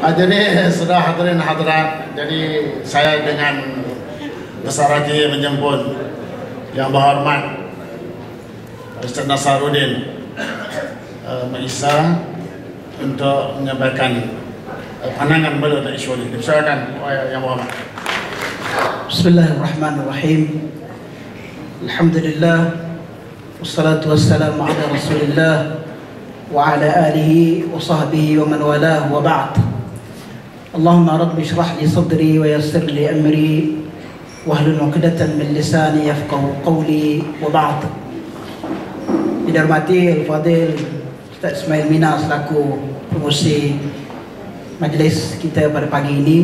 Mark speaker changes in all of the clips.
Speaker 1: Jadi sudah hadirin hadirat, jadi saya dengan besar hati menjemput yang berhormat Ustaz Nasaruddin Maisa untuk menyampaikan pandangan beliau tentang isu ini. Silakan yang berhormat.
Speaker 2: Bismillahirrahmanirrahim. Alhamdulillah wassalatu wassalamu ala Rasulillah wa ala alihi wa sahbihi wa man walah wa ba'd. Allahumma rabbi shrah li sadri wa yassir li amri wahlul 'uqdatan min lisani yafqahu qawli wa ba'd. Dihormati Al-Fadil Ustaz Ismail Mina selaku pengurusi majlis kita pada pagi ini.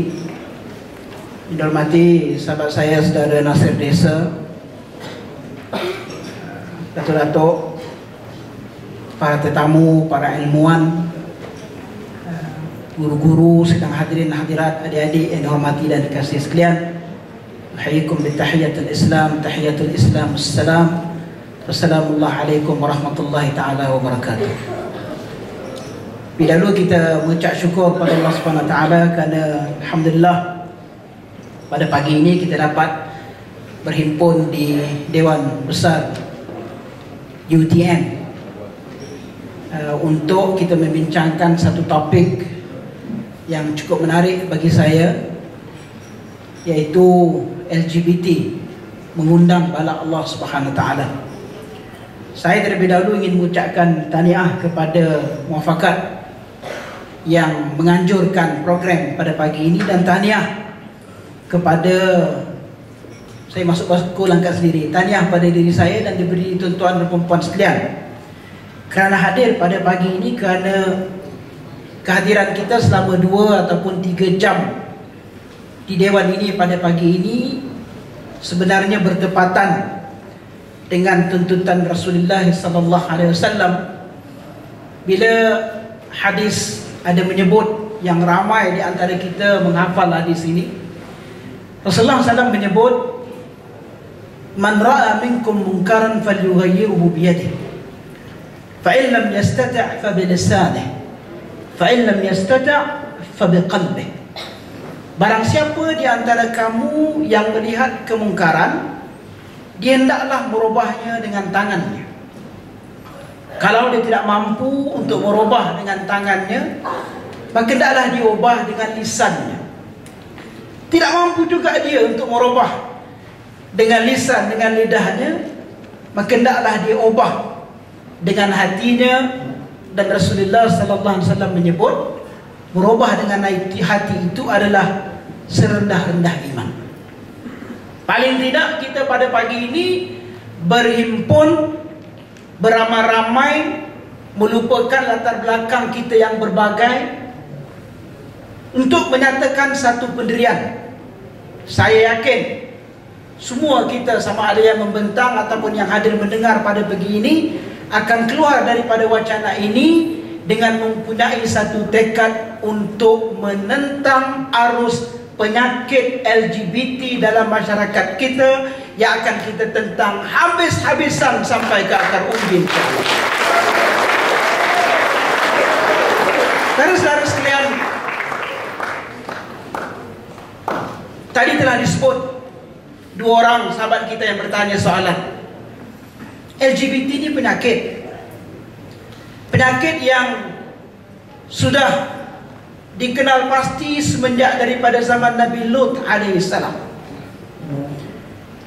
Speaker 2: Dihormati sahabat saya saudara Nasir Desa, datuk-datuk, para tetamu, para ilmuwan, guru-guru, sedang hadirin hadirat, adik-adik yang dihormati dan dikasihi sekalian. Uhayyikum bitahiyatul Islam, tahiyatul Islam, assalam. Wassalamualaikum warahmatullahi taala wabarakatuh. Lebih dahulu kita mengucap syukur kepada Allah Subhanahu Wa Taala kerana alhamdulillah pada pagi ini kita dapat berhimpun di Dewan Besar UTM untuk kita membincangkan satu topik yang cukup menarik bagi saya, iaitu LGBT, mengundang bala Allah Subhanahu Wa Taala. Saya terlebih dahulu ingin mengucapkan tahniah kepada Muafakat yang menganjurkan program pada pagi ini, dan tahniah kepada, saya masuk baku langkah sendiri, tahniah pada diri saya dan diberi tuan-tuan dan perempuan sekalian kerana hadir pada pagi ini, kerana kehadiran kita selama 2 ataupun 3 jam di Dewan ini pada pagi ini sebenarnya bertepatan dengan tuntutan Rasulullah SAW, bila hadis ada menyebut, yang ramai di antara kita menghafal hadis ini. Rasulullah SAW menyebut, man ra'a minkum munkaran falyughayyirhu biyadihi, fa in lam yastati' fa bilisanihi, fa in lam yastati' fa biqalbihi. Barang siapa di antara kamu yang melihat kemungkaran, dia hendaklah merubahnya dengan tangannya. Kalau dia tidak mampu untuk merubah dengan tangannya, maka hendaklah dia ubah dengan lisannya. Tidak mampu juga dia untuk merubah dengan lisan, dengan lidahnya, maka hendaklah dia ubah dengan hatinya. Dan Rasulullah SAW menyebut, merubah dengan hati itu adalah serendah-rendah iman. Paling tidak kita pada pagi ini berhimpun beramai-ramai, melupakan latar belakang kita yang berbagai, untuk menyatakan satu pendirian. Saya yakin semua kita, sama ada yang membentang ataupun yang hadir mendengar pada pagi ini, akan keluar daripada wacana ini dengan mempunyai satu tekad untuk menentang arus penyakit LGBT dalam masyarakat kita, yang akan kita tentang habis-habisan sampai ke akar umbi, insyaAllah. Saudara-saudara sekalian, tadi telah disebut 2 orang sahabat kita yang bertanya soalan. LGBT ini penyakit yang sudah dikenal pasti semenjak daripada zaman Nabi Lut alaihissalam.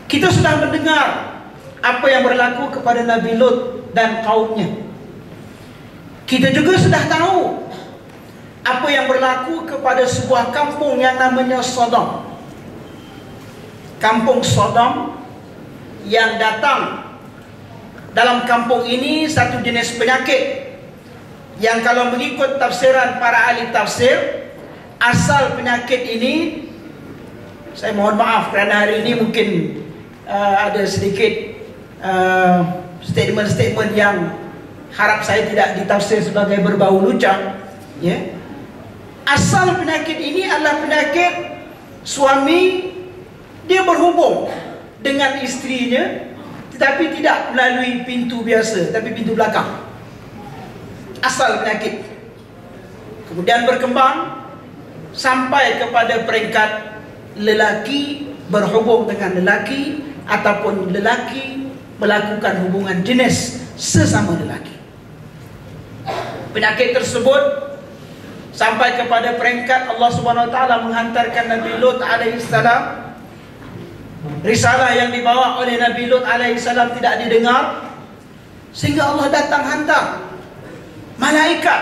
Speaker 2: Kita sudah mendengar apa yang berlaku kepada Nabi Lut dan kaumnya. Kita juga sudah tahu apa yang berlaku kepada sebuah kampung yang namanya Sodom. Kampung Sodom yang datang dalam kampung ini satu jenis penyakit yang kalau mengikut tafsiran para ahli tafsir, asal penyakit ini, saya mohon maaf kerana hari ini mungkin ada sedikit statement-statement yang harap saya tidak ditafsir sebagai berbau lucah, ya. Asal penyakit ini adalah penyakit suami dia berhubung dengan istrinya, tetapi tidak melalui pintu biasa, tapi pintu belakang. Asal penyakit. Kemudian berkembang sampai kepada peringkat lelaki berhubung dengan lelaki ataupun lelaki melakukan hubungan jenis sesama lelaki. Penyakit tersebut sampai kepada peringkat Allah Subhanahu Wa Taala menghantarkan Nabi Lut alaihi salam. Risalah yang dibawa oleh Nabi Lut alaihi salam tidak didengar, sehingga Allah datang hantar malaikat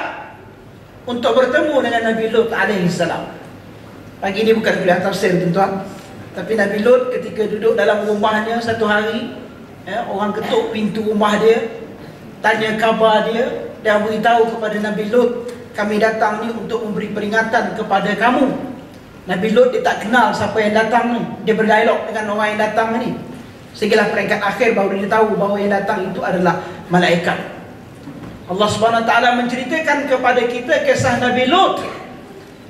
Speaker 2: untuk bertemu dengan Nabi Lut alaihi salam. Pagi ini bukan kuliah tafsir tuan-tuan, tapi Nabi Lut ketika duduk dalam rumahnya satu hari, orang ketuk pintu rumah dia, tanya khabar dia, dan beritahu kepada Nabi Lut, kami datang ni untuk memberi peringatan kepada kamu. Nabi Lut dia tak kenal siapa yang datang ni, dia berdialog dengan orang yang datang ni, sehinggalah peringkat akhir baru dia tahu bahawa yang datang itu adalah malaikat. Allah Subhanahu Wa Taala menceritakan kepada kita kisah Nabi Lut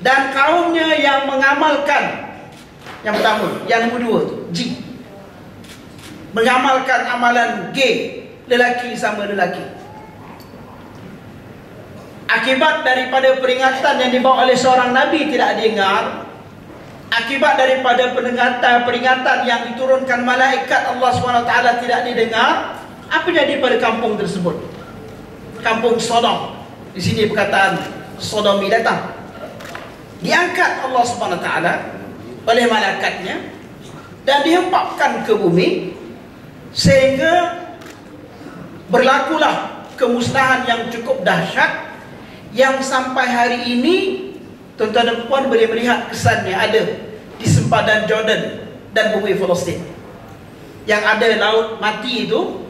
Speaker 2: dan kaumnya yang mengamalkan yang pertama, yang nombor dua tu G, mengamalkan amalan G, lelaki sama lelaki. Akibat daripada peringatan yang dibawa oleh seorang Nabi tidak didengar, akibat daripada peringatan yang diturunkan malaikat Allah Subhanahu Wa Taala tidak didengar, apa jadi pada kampung tersebut? Kampung Sodom. Di sini perkataan Sodomi datang. Diangkat Allah Subhanahu Wa Taala oleh malaikatnya dan dihempapkan ke bumi, sehingga berlakulah kemusnahan yang cukup dahsyat yang sampai hari ini tuan-tuan dan puan boleh melihat kesannya ada di sempadan Jordan dan bumi Palestin. Yang ada laut mati itu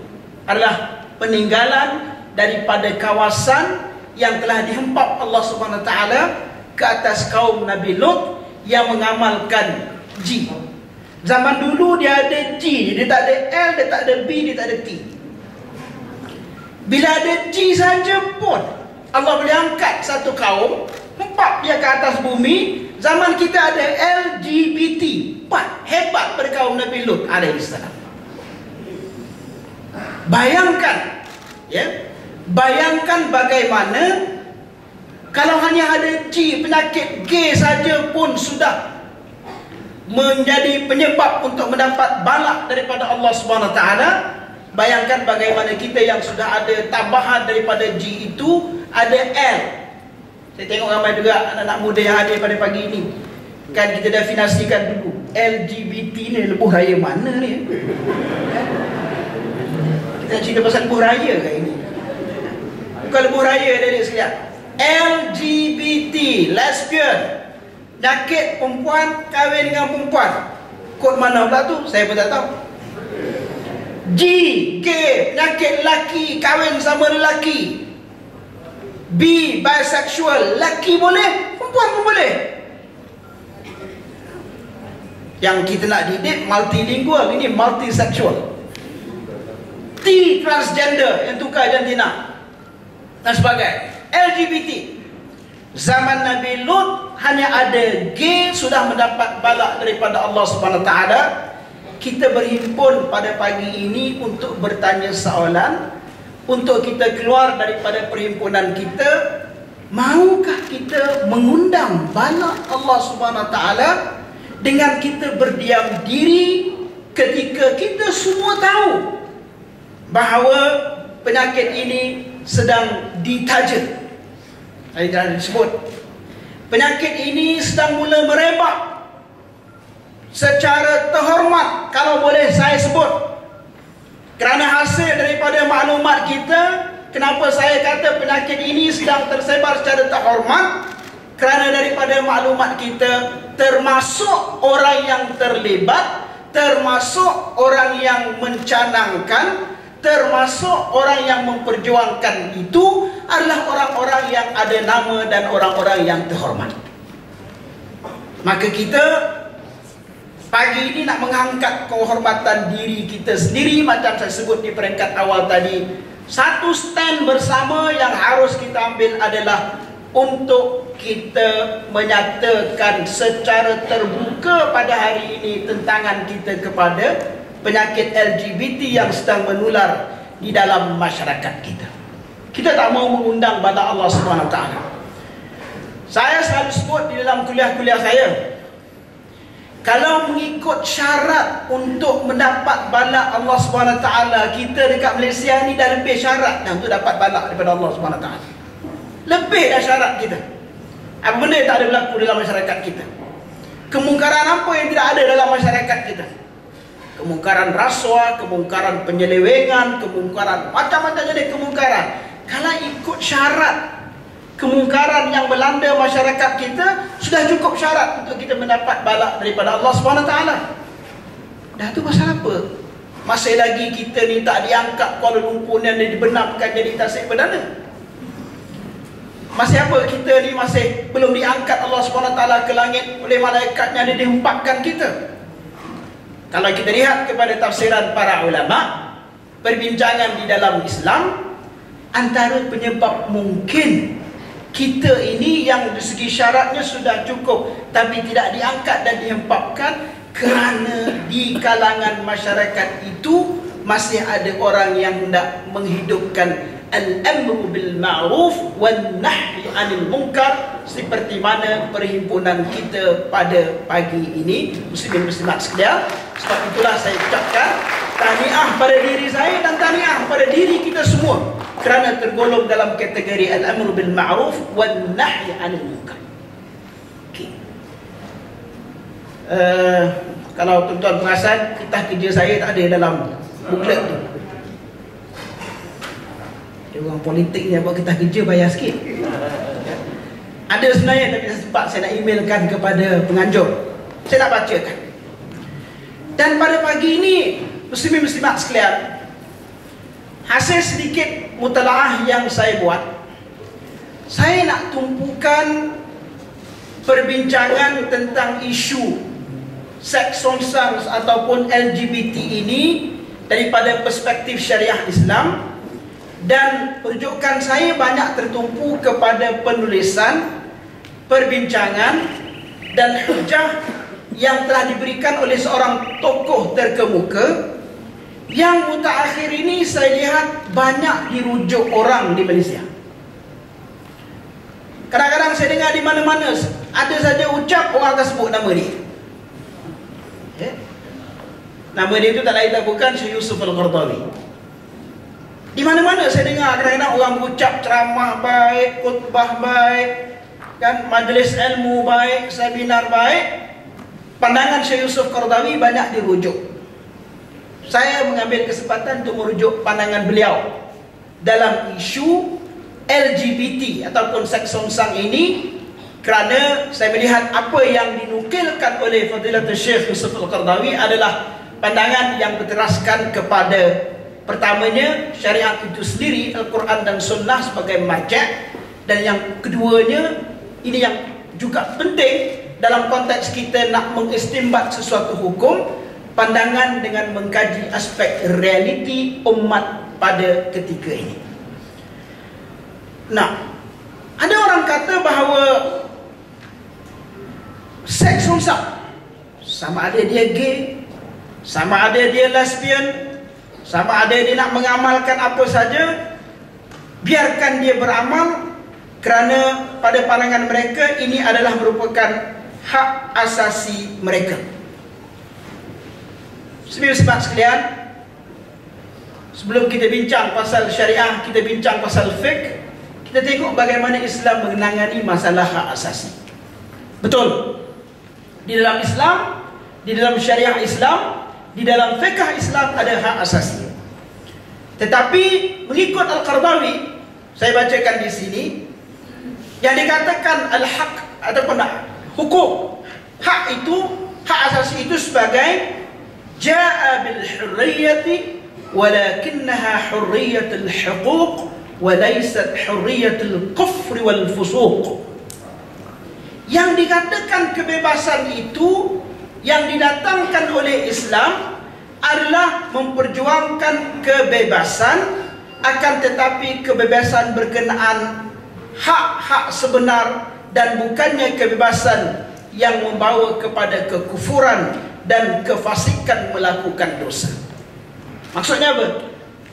Speaker 2: adalah peninggalan daripada kawasan yang telah dihempap Allah Subhanahu Wa Taala ke atas kaum Nabi Lut yang mengamalkan G. Zaman dulu dia ada G, dia tak ada L, dia tak ada B, dia tak ada T. Bila ada G saja pun Allah boleh angkat satu kaum, hempap dia ke atas bumi. Zaman kita ada LGBT, hebat pada kaum Nabi Lut alaihissalam. Bayangkan, ya, bayangkan bagaimana kalau hanya ada G, penyakit G saja pun sudah menjadi penyebab untuk mendapat balak daripada Allah Subhanahu Wa Taala. Bayangkan bagaimana kita yang sudah ada tambahan daripada G itu ada L. Saya tengok ramai juga anak-anak muda yang hadir pada pagi ini. Kan kita definasikan dulu LGBT ni lebuh raya mana ni? Kita cerita pasal lebuh raya ke ini? Bukan lebuh raya dia sekalian. LGBT, lesbian, penyakit perempuan kahwin dengan perempuan. Kod mana pula tu? Saya pun tak tahu. G, gay, penyakit lelaki kahwin sama lelaki. B, bisexual, lelaki boleh, perempuan pun boleh. Yang kita nak didik multilingual, ini multisexual. T, transgender, yang tukar jantina dan sebagainya. LGBT. Zaman Nabi Lut hanya ada G sudah mendapat balak daripada Allah Subhanahu Wa Taala. Kita berhimpun pada pagi ini untuk bertanya soalan, untuk kita keluar daripada perhimpunan kita. Maukah kita mengundang balak Allah Subhanahu Wa Taala dengan kita berdiam diri ketika kita semua tahu bahawa penyakit ini sedang ditaja? Saya dah disebut, penyakit ini sedang mula merebak secara terhormat, kalau boleh saya sebut, kerana hasil daripada maklumat kita. Kenapa saya kata penyakit ini sedang tersebar secara terhormat? Kerana daripada maklumat kita, termasuk orang yang terlibat, termasuk orang yang mencanangkan, termasuk orang yang memperjuangkan itu adalah orang-orang yang ada nama dan orang-orang yang terhormat. Maka kita pagi ini nak mengangkat kehormatan diri kita sendiri, macam saya sebut di peringkat awal tadi. Satu stand bersama yang harus kita ambil adalah untuk kita menyatakan secara terbuka pada hari ini tentangan kita kepada penyakit LGBT yang sedang menular di dalam masyarakat kita. Kita tak mau mengundang balak Allah Subhanahu Wa Taala. Saya selalu sebut di dalam kuliah-kuliah saya, kalau mengikut syarat untuk mendapat balak Allah SWT, kita dekat Malaysia ni dah lebih syarat dah untuk dapat balak daripada Allah SWT. Lebih dah syarat kita. Apa benda yang tak ada berlaku dalam masyarakat kita? Kemungkaran apa yang tidak ada dalam masyarakat kita? Kemungkaran rasuah, kemungkaran penyelewengan, kemungkaran macam-macam jenis kemungkaran. Kalau ikut syarat kemungkaran yang melanda masyarakat kita, sudah cukup syarat untuk kita mendapat balak daripada Allah SWT. Dah tu pasal apa? Masih lagi kita ni tak diangkat Kuala Lumpur yang dibenamkan jadi tasik perdana. Masih apa kita ni masih belum diangkat Allah SWT ke langit oleh malaikatnya, dia dihempapkan kita. Kalau kita lihat kepada tafsiran para ulama, perbincangan di dalam Islam, antara penyebab mungkin kita ini yang dari segi syaratnya sudah cukup tapi tidak diangkat dan dihempapkan, kerana di kalangan masyarakat itu masih ada orang yang hendak menghidupkan al-amru bil ma'ruf wan nahyi 'anil munkar, seperti mana perhimpunan kita pada pagi ini, muslimin muslimat sekalian. Sebab itulah saya ucapkan tahniah pada diri saya dan tahniah pada diri kita semua kerana tergolong dalam kategori al-amru bil ma'ruf wan nahyi 'anil munkar. Okey. Kalau tuan-tuan perasan, kitab kerja saya tak ada dalam booklet tu. Orang politik ni buat kita kerja bayar sikit. Ada sebenarnya, tapi sempat saya nak emailkan kepada penganjur. Saya nak bacakan. Dan pada pagi ini, muslimin muslimat sekalian, hasil sedikit mutalaah yang saya buat, saya nak tumpukan perbincangan tentang isu seks songsang ataupun LGBT ini daripada perspektif syariah Islam. Dan rujukan saya banyak tertumpu kepada penulisan, perbincangan dan hujah yang telah diberikan oleh seorang tokoh terkemuka yang mutaakhir ini saya lihat banyak dirujuk orang di Malaysia. Kadang-kadang saya dengar di mana-mana ada saja ucap orang akan sebut nama dia. Nama dia itu tak lain tak bukan Syekh Yusuf Al-Qaradawi. Di mana-mana saya dengar kadang-kadang orang berucap ceramah baik, khutbah baik, kan, majlis ilmu baik, seminar baik. Pandangan Syekh Yusuf Qaradawi banyak dirujuk. Saya mengambil kesempatan untuk merujuk pandangan beliau dalam isu LGBT ataupun seks songsang ini, kerana saya melihat apa yang dinukilkan oleh Fadilatul Syekh Yusuf Al-Qaradawi adalah pandangan yang berteraskan kepada, pertamanya, syariat itu sendiri, Al-Quran dan Sunnah sebagai marja', dan yang keduanya, ini yang juga penting dalam konteks kita nak mengistimbat sesuatu hukum, pandangan dengan mengkaji aspek realiti umat pada ketika ini. Nah, ada orang kata bahawa seks songsang, sama ada dia gay, sama ada dia lesbian, sama ada dia nak mengamalkan apa saja, biarkan dia beramal, kerana pada pandangan mereka ini adalah merupakan hak asasi mereka. Sebab sekalian, sebelum kita bincang pasal syariah, kita bincang pasal fiqh, kita tengok bagaimana Islam menangani masalah hak asasi. Betul, di dalam Islam, di dalam syariah Islam, di dalam fiqh Islam ada hak asasi. Tetapi mengikut Al-Qaradawi, saya bacakan di sini, yang dikatakan al-haq ataupun hukum, hak itu, hak asasi itu sebagai jaa bil hurriyati walakinnaha hurriyatul huquq wa laysat hurriyatul kufri wal fusuq. Yang dikatakan kebebasan itu yang didatangkan oleh Islam adalah memperjuangkan kebebasan, akan tetapi kebebasan berkenaan hak-hak sebenar dan bukannya kebebasan yang membawa kepada kekufuran dan kefasikan melakukan dosa. Maksudnya apa?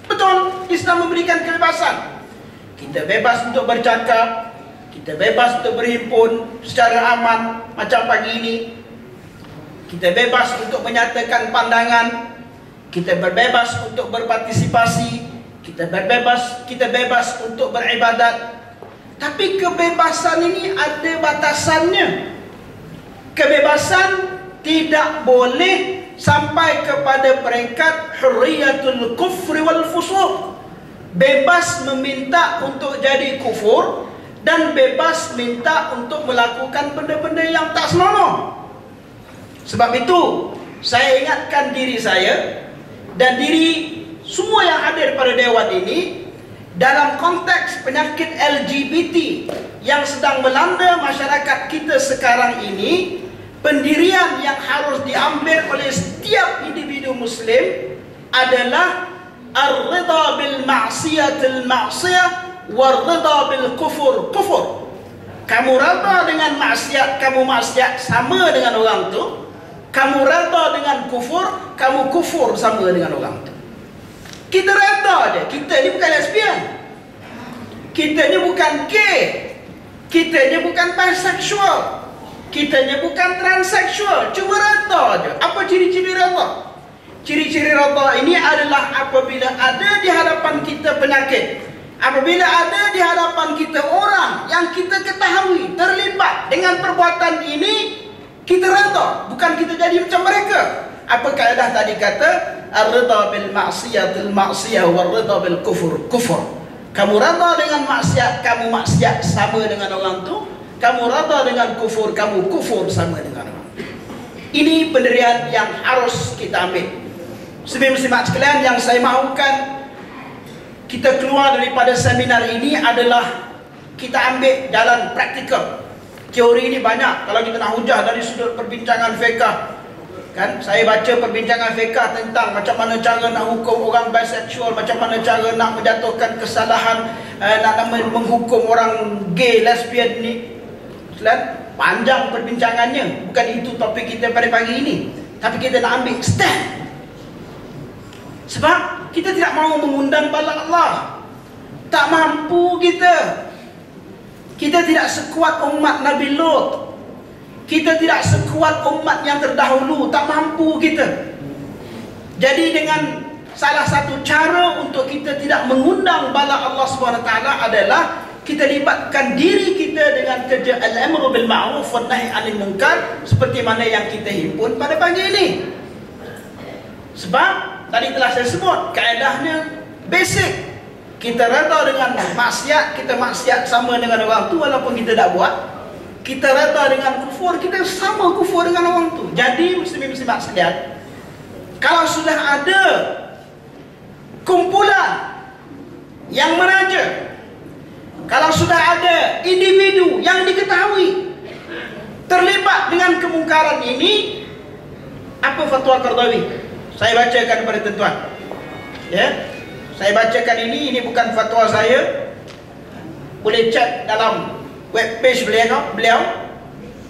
Speaker 2: Betul, Islam memberikan kebebasan. Kita bebas untuk bercakap, Kita bebas untuk berhimpun secara aman macam pagi ini. Kita bebas untuk menyatakan pandangan. Kita berbebas untuk berpartisipasi. Kita bebas untuk beribadat. Tapi kebebasan ini ada batasannya. Kebebasan tidak boleh sampai kepada peringkat hurriyatul kufri wal fusuq. Bebas meminta untuk jadi kufur dan bebas minta untuk melakukan benda-benda yang tak senonoh. Sebab itu saya ingatkan diri saya dan diri semua yang hadir pada dewan ini, dalam konteks penyakit LGBT yang sedang melanda masyarakat kita sekarang ini, pendirian yang harus diambil oleh setiap individu Muslim adalah ar-ridha bil ma'siyatil ma'siyah war-ridha bil kufur kufur. Kamu reda dengan maksiat, kamu maksiat sama dengan orang tu. Kamu reda dengan kufur, kamu kufur sama dengan orang tu. Kita reda je. Kita ni bukan lesbian, kita ni bukan gay, kita ni bukan bisexual, kita ni bukan transseksual. Cuma reda je. Apa ciri-ciri reda? Ciri-ciri reda ini adalah apabila ada di hadapan kita penyakit, apabila ada di hadapan kita orang yang kita ketahui terlibat dengan perbuatan ini, kita reda, bukan kita jadi macam mereka. Apa kaedah tadi kata? Ar-ridha bil ma'siyatil ma'siyah war-ridha bil kufur kufur. Kamu reda dengan maksiat, kamu maksiat sama dengan orang tu. Kamu reda dengan kufur, kamu kufur sama dengan orang tu. Ini pendirian yang harus kita ambil. Muslim-muslimat sekalian, yang saya mahukan kita keluar daripada seminar ini adalah kita ambil jalan praktikal. Teori ini banyak. Kalau kita nak hujah dari sudut perbincangan fiqh, kan, saya baca perbincangan fiqh tentang macam mana cara nak hukum orang bisexual, macam mana cara nak menjatuhkan kesalahan, nak menghukum orang gay, lesbian ni. Panjang perbincangannya. Bukan itu topik kita pada pagi ini. Tapi kita nak ambil stand. Sebab kita tidak mahu mengundang bala Allah. Tak mampu kita. Kita tidak sekuat umat Nabi Lut. Kita tidak sekuat umat yang terdahulu. Tak mampu kita. Jadi dengan salah satu cara untuk kita tidak mengundang bala Allah SWT adalah kita libatkan diri kita dengan kerja al-amru bil ma'ruf wa nahi 'anil munkar, seperti mana yang kita himpun pada pagi ini. Sebab tadi telah saya sebut kaedahnya basic. Kita reda dengan maksiat, kita maksiat sama dengan orang tu walaupun kita tak buat. Kita reda dengan kufur, kita sama kufur dengan orang tu. Jadi muslimin-muslimat sekalian, kalau sudah ada kumpulan yang meraja, kalau sudah ada individu yang diketahui terlibat dengan kemungkaran ini, apa fatwa Qardawi? Saya bacakan kepada tuan-tuan. Ya. Saya bacakan ini bukan fatwa saya. Boleh cek dalam webpage beliau,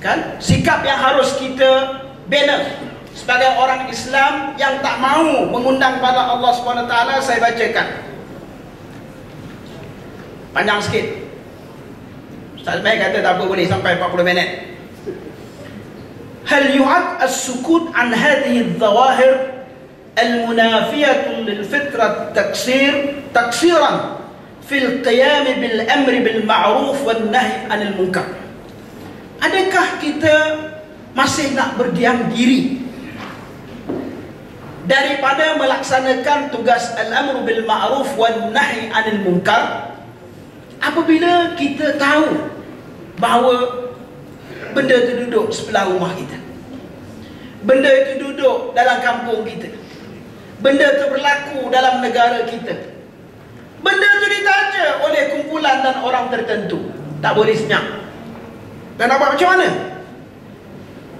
Speaker 2: kan? Sikap yang harus kita bina sebagai orang Islam yang tak mahu mengundang pada Allah SWT, saya bacakan. Panjang sikit. Ustaz Mai kata tak apa, boleh sampai 40 minit. Hal yu'ad as-sukut an hadhihi adh-dhawahir المنافية للفطرة تقصيرا في القيام بالأمر بالمعروف والنهي عن المنكر. Adakah kita masih nak berdiam diri daripada melaksanakan tugas al-amru bil ma'ruf wan nahi 'anil munkar apabila kita tahu bahawa benda itu duduk sebelah rumah kita, benda itu duduk dalam kampung kita, benda itu berlaku dalam negara kita, benda itu ditaja oleh kumpulan dan orang tertentu? Tak boleh senyap. Dan nak buat macam mana?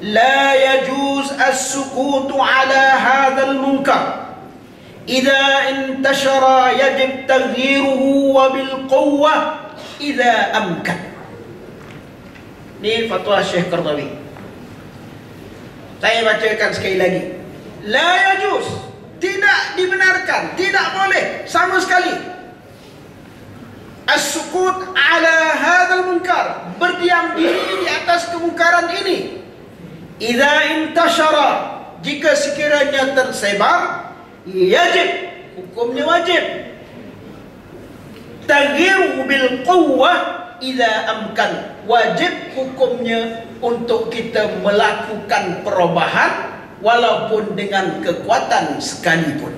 Speaker 2: La yajuz as-sukutu ala hadzal munkar. Idza intashara yajib taghyiruhu wa bil quwwah idza amkan. Ini fatwa Syekh Qardawi. Saya bacakan sekali lagi. La yajuz, tidak dibenarkan, tidak boleh sama sekali as-sukut ala hadzal munkar, berdiam diri di atas kemungkaran ini. Idza intashara, jika sekiranya tersebar, yajib, hukumnya wajib. Taghyiru bil quwwah idza amkan, wajib hukumnya untuk kita melakukan perubahan walaupun dengan kekuatan sekalipun.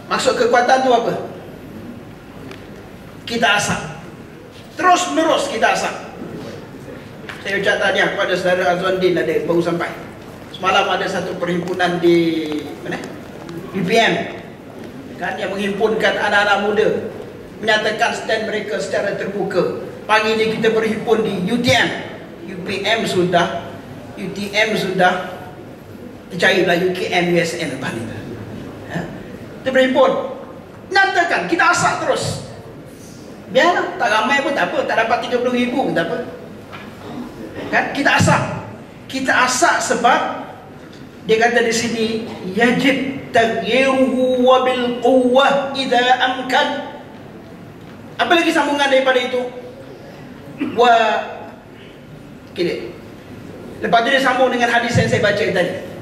Speaker 2: Maksud kekuatan itu apa? Kita asap, terus menerus kita asap. Saya ucap tanya kepada saudara Azwandin, ada baru sampai semalam, ada satu perhimpunan di mana? UPM kan, yang menghimpunkan anak-anak muda, menyatakan stand mereka secara terbuka. Pagi ini kita berhimpun di UTM, UPM sudah, UTM sudah, percayalah UKM, USN lepas ni. Kita berhimpun, nyatakan kita asak terus. Biarlah, tak ramai pun tak apa, tak dapat 30,000 pun tak apa. Kan? Kita asak sebab dia kata di sini, yajib taghyiruhu wa bil quwwah idza amkan. Apa lagi sambungan daripada itu? Lepas tu dia sambung dengan hadis yang saya baca tadi.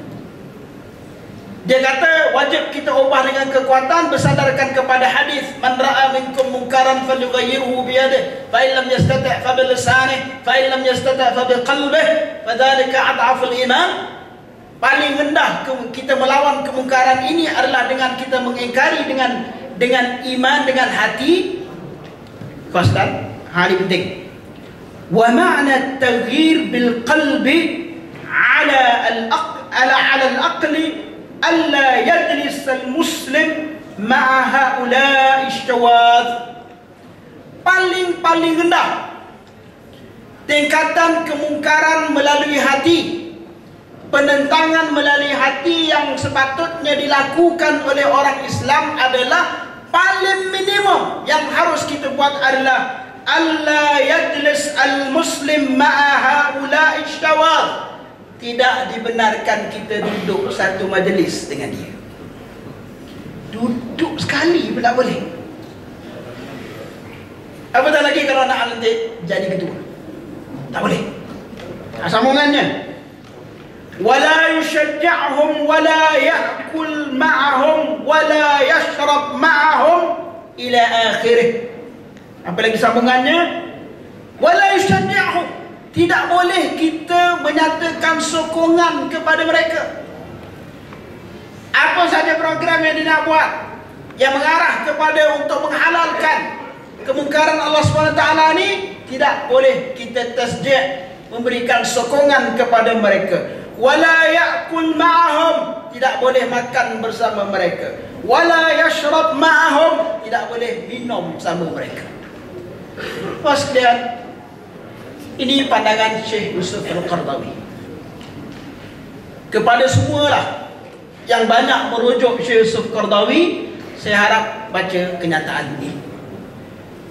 Speaker 2: Dia kata wajib kita ubah dengan kekuatan bersandarkan kepada hadis, man ra'a minkum munkaran falyughayyirhu bi yadihi, fa in lam yastati' fa bi lisanihi, fa in lam yastati' fa bi qalbihi, fadzalika adhaful iman. Paling rendah kita melawan kemungkaran ini adalah dengan kita mengingkari dengan iman, dengan hati. Ustaz, hal ini penting. Wa ma'na at-taghyir bil qalbi ala al-aqli alla yajlis al-muslim ma'a ha'ula'i syawaz. Paling rendah tingkatan kemungkaran melalui hati, penentangan melalui hati yang sepatutnya dilakukan oleh orang Islam adalah paling minimum yang harus kita buat adalah alla yajlis al-muslim ma'a ha'ula'i syawaz. Tidak dibenarkan kita duduk satu majlis dengan dia. Duduk sekali pun tak boleh. Apatah lagi kalau nak nanti jadi ketua, tak boleh. Sambungannya, wala yushajja'hum wala ya'kul ma'ahum wala yashrab ma'ahum ila akhirih. Apa lagi sambungannya? Wala yushajja'hum, tidak boleh kita menyatakan sokongan kepada mereka. Apa saja program yang dia nak buat yang mengarah kepada untuk menghalalkan kemungkaran Allah SWT ni, tidak boleh kita tasjid, memberikan sokongan kepada mereka. Wala ya'kul ma'ahum, tidak boleh makan bersama mereka. Wala yashrab ma'ahum, tidak boleh minum bersama mereka. Sekalian, ini pandangan Syekh Yusuf Al-Qaradawi. Kepada semualah yang banyak merujuk Syekh Yusuf Qaradawi, saya harap baca kenyataan ini.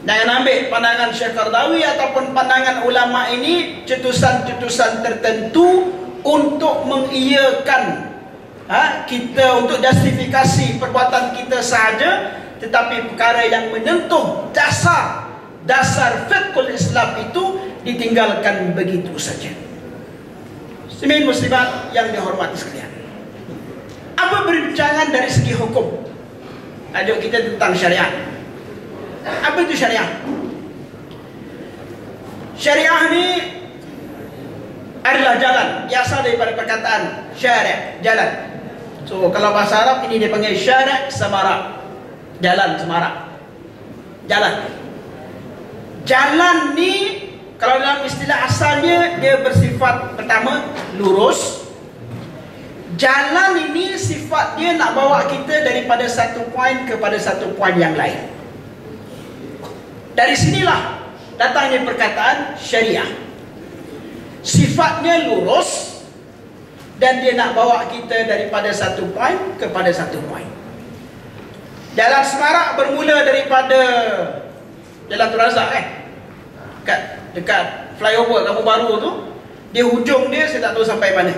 Speaker 2: Jangan ambil pandangan Syekh Qaradawi ataupun pandangan ulama ini cetusan-cetusan tertentu untuk mengiyakan kita, untuk justifikasi perbuatan kita sahaja, tetapi perkara yang menyentuh dasar fiqhul Islam itu ditinggalkan begitu saja. Muslimin muslimat yang dihormati sekalian, apa perbincangan dari segi hukum? Tajuk kita tentang syariat. Apa itu syariat? Syariah ni adalah jalan, biasa daripada perkataan syari', jalan. So kalau bahasa Arab ini dia panggil syari' samara, jalan semarak, jalan. Jalan ni kalau dalam istilah asalnya dia bersifat, pertama, lurus. Jalan ini sifat dia nak bawa kita daripada satu poin kepada satu poin yang lain. Dari sinilah datangnya perkataan syariah. Sifatnya lurus dan dia nak bawa kita daripada satu poin kepada satu poin. Jalan semarak bermula daripada Jalan Tun Razak dekat flyover Kampung Baru tu, dia hujung dia saya tak tahu sampai mana.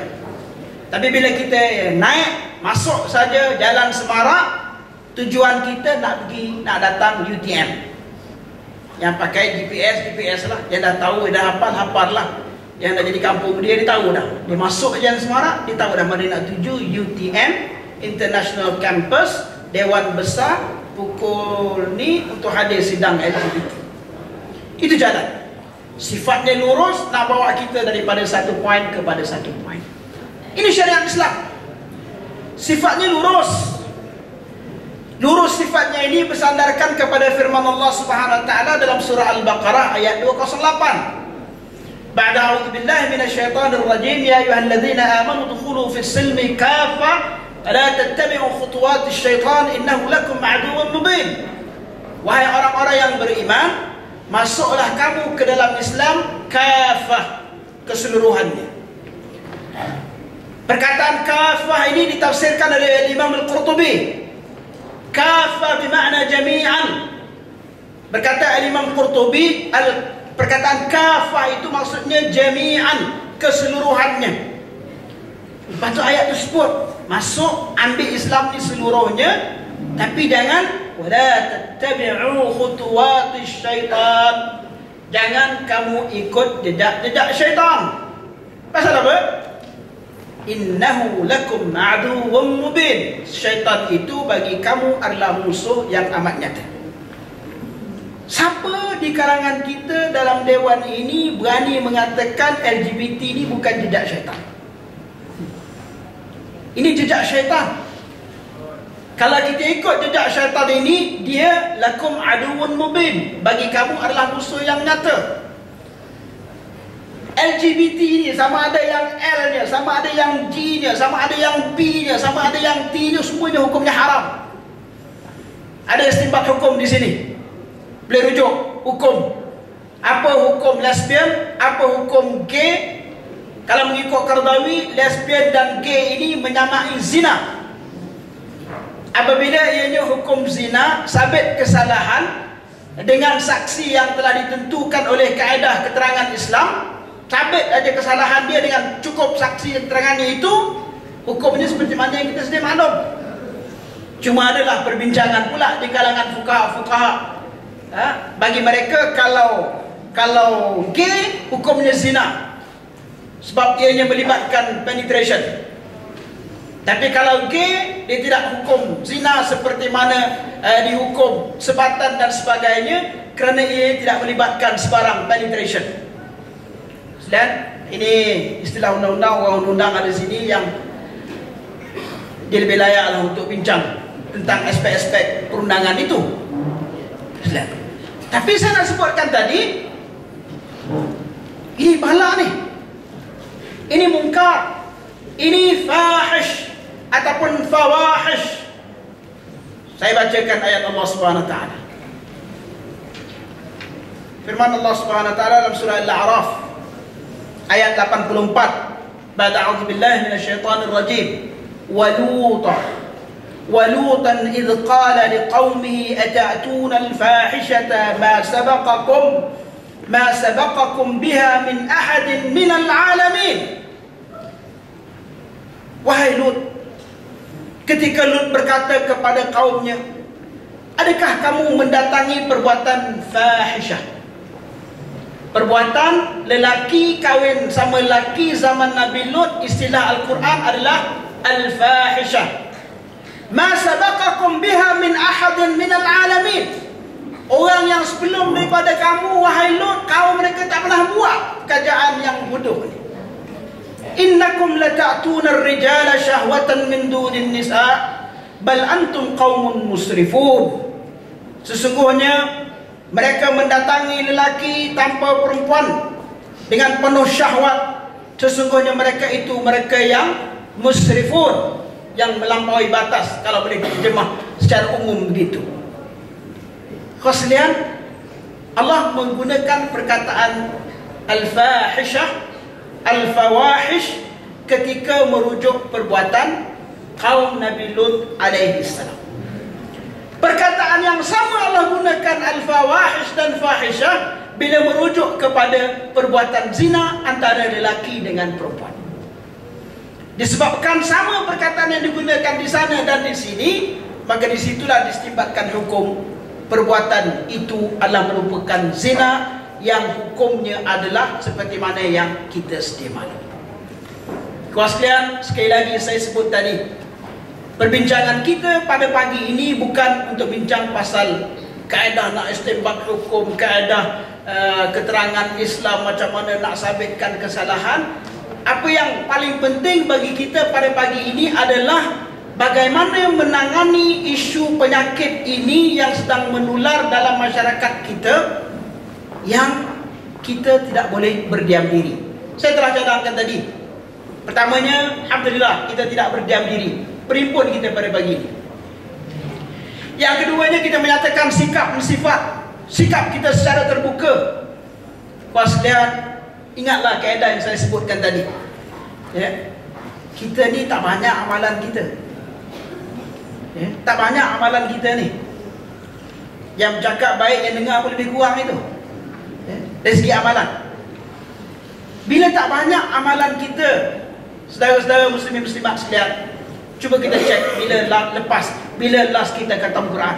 Speaker 2: Tapi bila kita naik masuk saja Jalan Semarak, tujuan kita nak datang UTM. Yang pakai GPS lah. Yang dah tahu, dah hafal lah. Yang dah jadi kampung dia tahu dah. Dia masuk Jalan Semarak, dia tahu dah mana nak tuju. UTM, International Campus, Dewan Besar, pukul ni untuk hadir sidang LGBT. Itu jalan. Sifatnya lurus, nak bawa kita daripada satu poin kepada satu poin. Ini syariat Islam. Sifatnya lurus. Lurus sifatnya ini bersandarkan kepada firman Allah Subhanahu wa taala dalam surah Al-Baqarah ayat 208. Ba'da a'udzu billahi minasyaitonir rajim, ya ayyuhalladzina amanu dkhulu fis silmi kaffah wa la tattabi'u khutuwatis syaitan innahu lakum aduwwun mubin. Wahai orang-orang yang beriman, masuklah kamu ke dalam Islam kaffah, keseluruhannya. Perkataan kaffah ini ditafsirkan oleh Imam Al-Qurtubi. Kafa bermakna jami'an. Berkata Imam Qurtubi, perkataan kafa itu maksudnya jami'an, keseluruhannya. Lepas tu ayat tu sebut, masuk ambil Islam ni seluruhnya, tapi jangan wala tattabi'u khutuwatis syaitan. Jangan kamu ikut jejak-jejak syaitan. Pasal apa? Innahu lakum aduwwun mubin. Syaitan itu bagi kamu adalah musuh yang amat nyata. Siapa di kalangan kita dalam dewan ini berani mengatakan LGBT ini bukan jejak syaitan? Ini jejak syaitan. Kalau kita ikut jejak syaitan ini, dia lakum aduwwun mubin, bagi kamu adalah musuh yang nyata. LGBT ni sama ada yang L nya, sama ada yang G nya, sama ada yang B nya, sama ada yang T nya, semuanya hukumnya haram. Ada istinbat hukum di sini. Boleh rujuk hukum. Apa hukum lesbian, apa hukum gay? Kalau mengikut Qardawi, lesbian dan gay ini menyamai zina. Apabila ianya hukum zina, sabit kesalahan dengan saksi yang telah ditentukan oleh kaedah keterangan Islam, sabit aja kesalahan dia dengan cukup saksi keterangannya itu, hukumnya seperti mana yang kita sedia maklum. Cuma adalah perbincangan pula di kalangan fuqaha. Bagi mereka kalau gay hukumnya zina, sebab ianya melibatkan penetration. Tapi kalau gay, dia tidak hukum zina seperti mana dihukum sebatan dan sebagainya, kerana ia tidak melibatkan sebarang penetration. Dan ini istilah undang-undang, orang undang-undang ada sini yang dia lebih layak lah untuk bincang tentang aspek-aspek perundangan itu. Tapi saya nak sebutkan tadi, ini bala ni, ini mungkar, ini fahish ataupun fawahish. Saya bacakan ayat Allah Subhanahu wa taala. Firman Allah Subhanahu wa taala dalam surah Al-A'raf ayat 84, ba'da a'udzu billahi minasyaitonir rajim, walutan idh qala liqaumihi ata'tuna al-fahishata ma sabaqakum biha min ahadin minal alamin. Wahai Lut, ketika Lut berkata kepada kaumnya, adakah kamu mendatangi perbuatan fahisyah? Perbuatan lelaki kahwin sama lelaki zaman Nabi Lut, istilah Al-Quran adalah al-fahishah. Ma sabaqakum biha min ahadin minal alamin. Orang yang sebelum daripada kamu, wahai Lut, kaum mereka tak pernah buat kerajaan yang bodoh ni. Innakum lata'tuna ar-rijala syahwatan min dunin nisa bal antum qaumun musrifun. Sesungguhnya mereka mendatangi lelaki tanpa perempuan dengan penuh syahwat. Sesungguhnya mereka itu mereka yang musrifun, yang melampaui batas, kalau boleh diterjemah secara umum begitu. Khaslian, Allah menggunakan perkataan al-fahishah, al-fawahish ketika merujuk perbuatan kaum Nabi Lut alaihi salam. Perkataan yang sama Allah gunakan al-fawahish dan fahisyah bila merujuk kepada perbuatan zina antara lelaki dengan perempuan. Disebabkan sama perkataan yang digunakan di sana dan di sini, maka disitulah distimbatkan hukum perbuatan itu adalah merupakan zina yang hukumnya adalah seperti mana yang kita sedia maklum. Kawan sekalian, sekali lagi saya sebut tadi, perbincangan kita pada pagi ini bukan untuk bincang pasal kaedah nak istinbat hukum, kaedah keterangan Islam macam mana nak sabitkan kesalahan. Apa yang paling penting bagi kita pada pagi ini adalah bagaimana menangani isu penyakit ini yang sedang menular dalam masyarakat kita, yang kita tidak boleh berdiam diri. Saya telah cadangkan tadi. Pertamanya, alhamdulillah kita tidak berdiam diri, berimpun kita pada pagi ini. Yang keduanya, kita menyatakan sikap dan sikap kita secara terbuka. Kawan sekalian, ingatlah kaedah yang saya sebutkan tadi, ya. Kita ni tak banyak amalan kita, ya. Tak banyak amalan kita ni. Yang bercakap baik, yang dengar pun lebih kurang itu, ya, dari segi amalan. Bila tak banyak amalan kita, saudara-saudara muslimin muslimat sekalian, cuba kita cek bila last kita khatam Quran.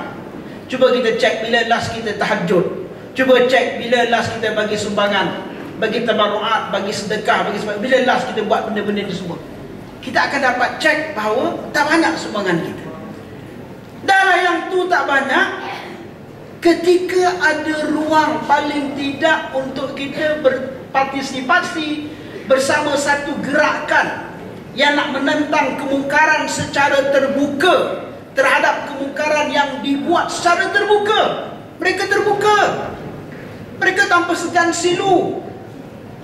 Speaker 2: Cuba kita cek bila last kita tahajud. Cuba cek bila last kita bagi sumbangan, bagi tabarruat, bagi sedekah, bagi sebagainya. Bila last kita buat benda-benda itu semua, kita akan dapat cek bahawa tak banyak sumbangan kita. Dan yang tu tak banyak, ketika ada ruang paling tidak untuk kita berpartisipasi bersama satu gerakan yang nak menentang kemungkaran secara terbuka, terhadap kemungkaran yang dibuat secara terbuka, mereka terbuka, mereka tanpa segan silu.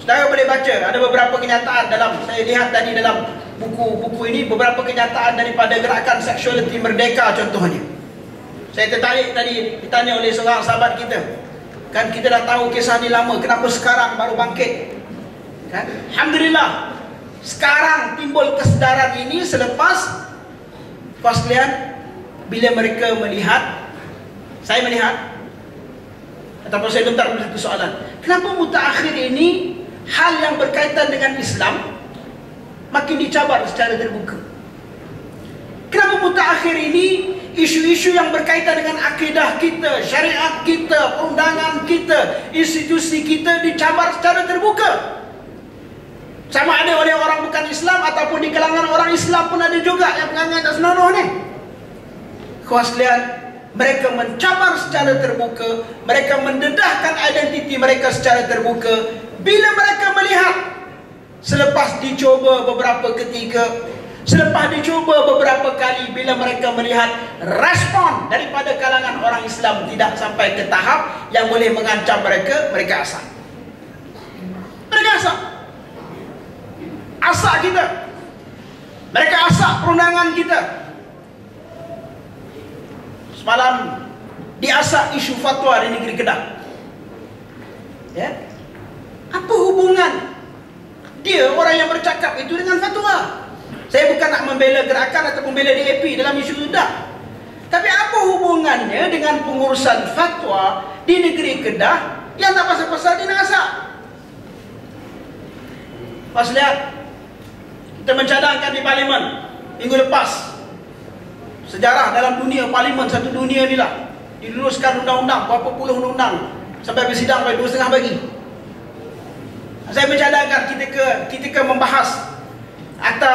Speaker 2: Saudara boleh baca, ada beberapa kenyataan dalam, saya lihat tadi dalam buku-buku ini, beberapa kenyataan daripada gerakan Seksualiti Merdeka contohnya. Saya tertarik tadi, ditanya oleh seorang sahabat kita, kan kita dah tahu kisah ni lama, kenapa sekarang baru bangkit, kan? Alhamdulillah, sekarang timbul kesedaran ini selepas, kawan sekalian, bila mereka melihat, saya melihat, ataupun saya bentar satu soalan, kenapa mutaakhir ini hal yang berkaitan dengan Islam makin dicabar secara terbuka? Kenapa mutaakhir ini isu-isu yang berkaitan dengan akidah kita, syariat kita, perundangan kita, institusi kita dicabar secara terbuka? Sama ada oleh orang bukan Islam ataupun di kalangan orang Islam pun ada juga yang perangai tak senonoh ni. Kawan sekalian, mereka mencabar secara terbuka, mereka mendedahkan identiti mereka secara terbuka. Bila mereka melihat, selepas dicoba beberapa ketika, selepas dicoba beberapa kali, bila mereka melihat respon daripada kalangan orang Islam tidak sampai ke tahap yang boleh mengancam mereka, mereka asak. Mereka asak. Asak kita. Mereka asak perundangan kita. Semalam diasak isu fatwa di negeri Kedah, ya. Apa hubungan dia, orang yang bercakap itu, dengan fatwa? Saya bukan nak membela gerakan atau membela DAP dalam isu itu, dah. Tapi apa hubungannya dengan pengurusan fatwa di negeri Kedah yang tak pasal-pasal dia nak asak? Pas lihat, kita mencadangkan di parlimen minggu lepas, sejarah dalam dunia parlimen satu dunia ni lah, diluluskan undang-undang, berapa puluh undang-undang, sampai bersidang sampai 2.5 pagi. Saya mencadangkan ketika membahas akta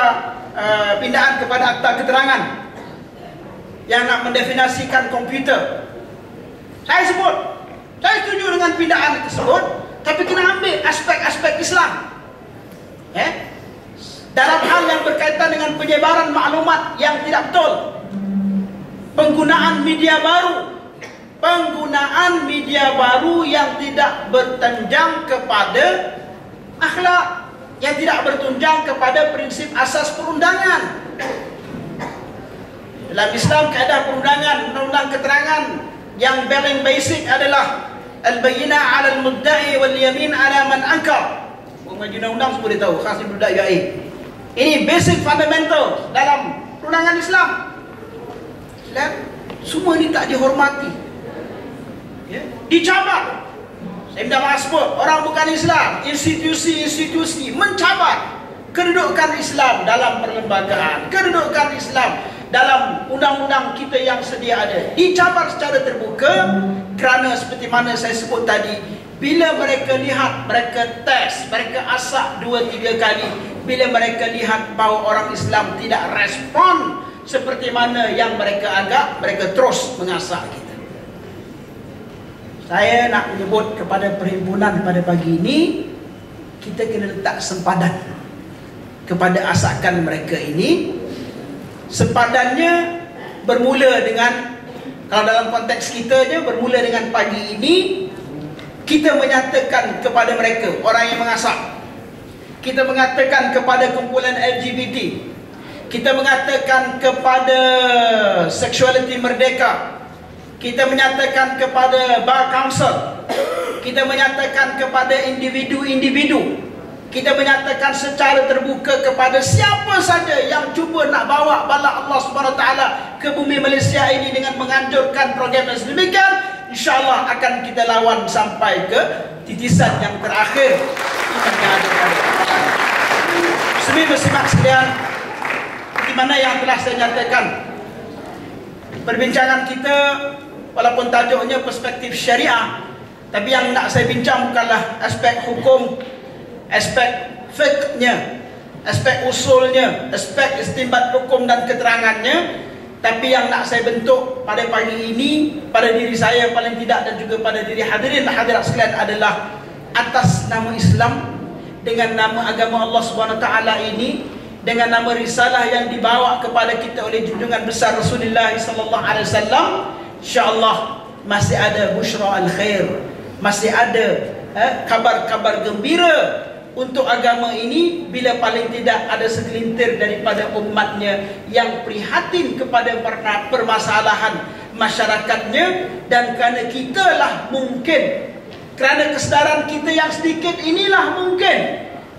Speaker 2: pindahan kepada akta keterangan yang nak mendefinisikan komputer, saya sebut, saya setuju dengan pindahan tersebut, tapi kena ambil aspek-aspek Islam, ya? Dalam hal yang berkaitan dengan penyebaran maklumat yang tidak betul, penggunaan media baru yang tidak bertunjang kepada akhlak, yang tidak bertunjang kepada prinsip asas perundangan. Dalam Islam, kaedah perundangan, undang-undang keterangan yang paling basic adalah al-bayyinah 'ala al-mudda'i wal yamin 'ala man ankar. Pengaji undang-undang semua dia tahu, khas di budak UAE. Ini basic fundamental dalam perundangan Islam. Dan semua ini tak dihormati, ya? Dicabar. Saya minta maaf sebut, orang bukan Islam, institusi-institusi mencabar kedudukan Islam dalam perlembagaan, kedudukan Islam dalam undang-undang kita yang sedia ada. Dicabar secara terbuka kerana seperti mana saya sebut tadi, bila mereka lihat, mereka test, mereka asak 2-3 kali, bila mereka lihat bahawa orang Islam tidak respon seperti mana yang mereka agak, mereka terus mengasak kita. Saya nak menyebut kepada perhimpunan pada pagi ini, kita kena letak sempadan kepada asakan mereka ini. Sempadannya bermula dengan, kalau dalam konteks kita je, bermula dengan pagi ini kita menyatakan kepada mereka, orang yang mengasak, kita mengatakan kepada kumpulan LGBT, kita mengatakan kepada seksualiti merdeka, kita menyatakan kepada Bar Council, kita menyatakan kepada individu-individu, kita menyatakan secara terbuka kepada siapa saja yang cuba nak bawa bala Allah SWT ke bumi Malaysia ini dengan menganjurkan program yang sedemikian, insyaAllah akan kita lawan sampai ke titisan yang terakhir. Muslimin-muslimat sekalian, di mana yang telah saya nyatakan, perbincangan kita walaupun tajuknya perspektif syariah, tapi yang nak saya bincang bukanlah aspek hukum, aspek fiqhnya, aspek usulnya, aspek istinbat hukum dan keterangannya, tapi yang nak saya bentuk pada pagi ini pada diri saya paling tidak dan juga pada diri hadirin hadirat sekalian adalah atas nama Islam, dengan nama agama Allah SWT ini, dengan nama risalah yang dibawa kepada kita oleh junjungan besar Rasulullah SAW, insya-Allah masih ada busyra al-khair, masih ada kabar-kabar gembira untuk agama ini, bila paling tidak ada segelintir daripada umatnya yang prihatin kepada permasalahan masyarakatnya. Dan kerana kitalah mungkin, kerana kesedaran kita yang sedikit inilah mungkin,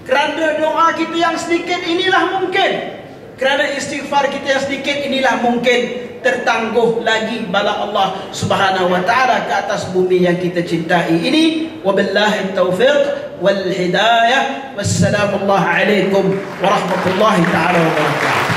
Speaker 2: kerana doa kita yang sedikit inilah mungkin, kerana istighfar kita yang sedikit inilah mungkin tertangguh lagi bala Allah Subhanahu wa taala ke atas bumi yang kita cintai ini. Wabillahi taufiq wal hidayah. Wassalamualaikum warahmatullahi taala wabarakatuh.